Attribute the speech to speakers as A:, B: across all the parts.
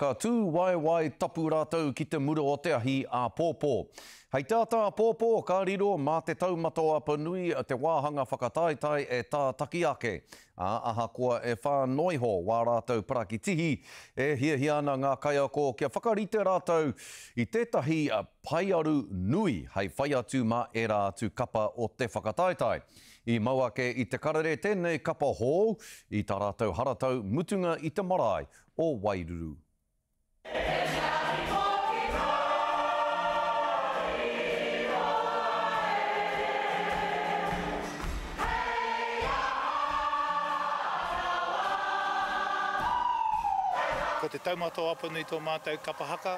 A: ka tū waiwai tapu rātou ki te muro o te ahi a Pōpō. Hei tātā Pōpō, ka riro mā te taumatoa panui te wāhanga whakataetai e tā taki ake. Aha koa e whānoiho wā rātou parakitihi e hiahiana ngā kaiako kia whakarite rātou i tētahi paiaru nui hei whai atu mā e rātu kapa o te whakataetai. I mauake i te karere tēnei kapa hou i tā rātou haratau mutunga i te marae o Wairuru.
B: Ko te taumatoa apanui tō mātou kapa haka,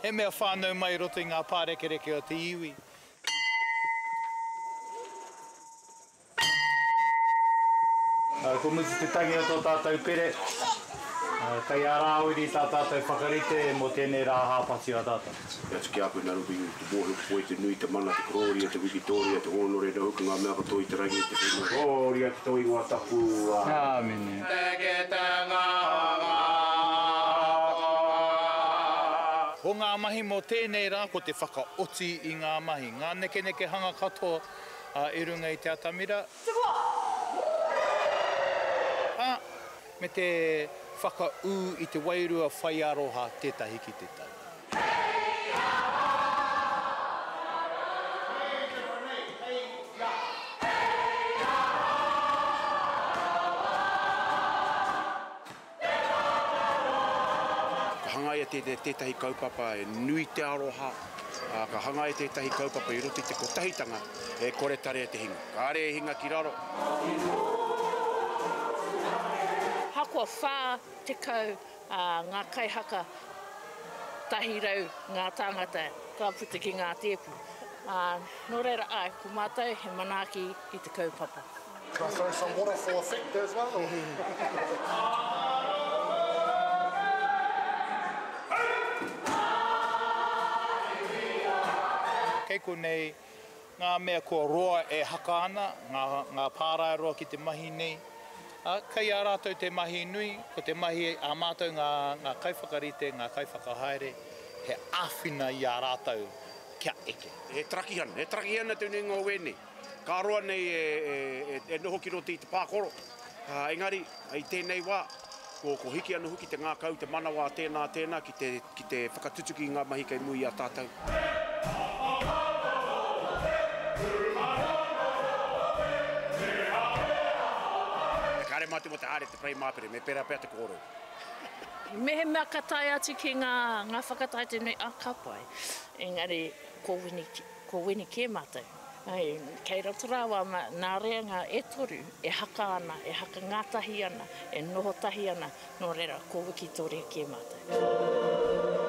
B: he mea whānau mai roto i ngā pārekereke o te iwi. Ko muti te tangi o tō tātou pere, kai a rāwiri tā tātou whakarite mo tēnei rā hāpati a tātou.
C: Ia te kia koe nā rupi te mōhi koe te nui, te mana, te kroria, te wikitoria, te honore, te huka ngā mea katoi te rangi, te whenua. Kroria te toi ngā tapu.
B: Āmene. Ko ngā mahi mo tēnei rā, ko te whakaoti i ngā mahi. Ngā neke hanga katoa i runga i te atamira. Me te whakau i te wairua whai aroha tētahi ki tētahi.
C: Ka hangai a tētahi kaupapa e nui te aroha. Ka hangai a tētahi kaupapa i roti te kotahitanga e kore tare te hinga. Ka are hinga ki raro.
D: Hako whā te kau ngā kaihaka tahi rau ngā tāngata ka puta ki ngā tēpu. Nō reira ai, ko mātou he manaaki i te kaupapa.
E: Can I throw some water for effect as well?
B: Kei konei ngā mea kua roa e haka ana, ngā pārai roa ki te mahi nei. Kai a rātou te mahi nui, ko te mahi a mātou ngā kaiwhakarite, ngā kaiwhakahaere, he āwhina i a rātou kia eke.
C: He traki ana tēnei ngā wene. Ka roa nei e noho ki roti i te pākoro. Engari, i tēnei wā, ko hiki anu huki te ngā kau, te manawa tēnā ki te whakatutuki ngā mahi kei mui a tātou. Kare mate mo te are te prei māpere, me pera pēr te kōrou.
D: Mehe mea katai atu ki ngā whakataite nei a kapai. Engari, ko wini ke mātou. Kei roto rāua nā rea ngā e toru, e haka ana, e haka ngātahi ana, e noho tahi ana, nō reira, ko wiki tore ke mātou.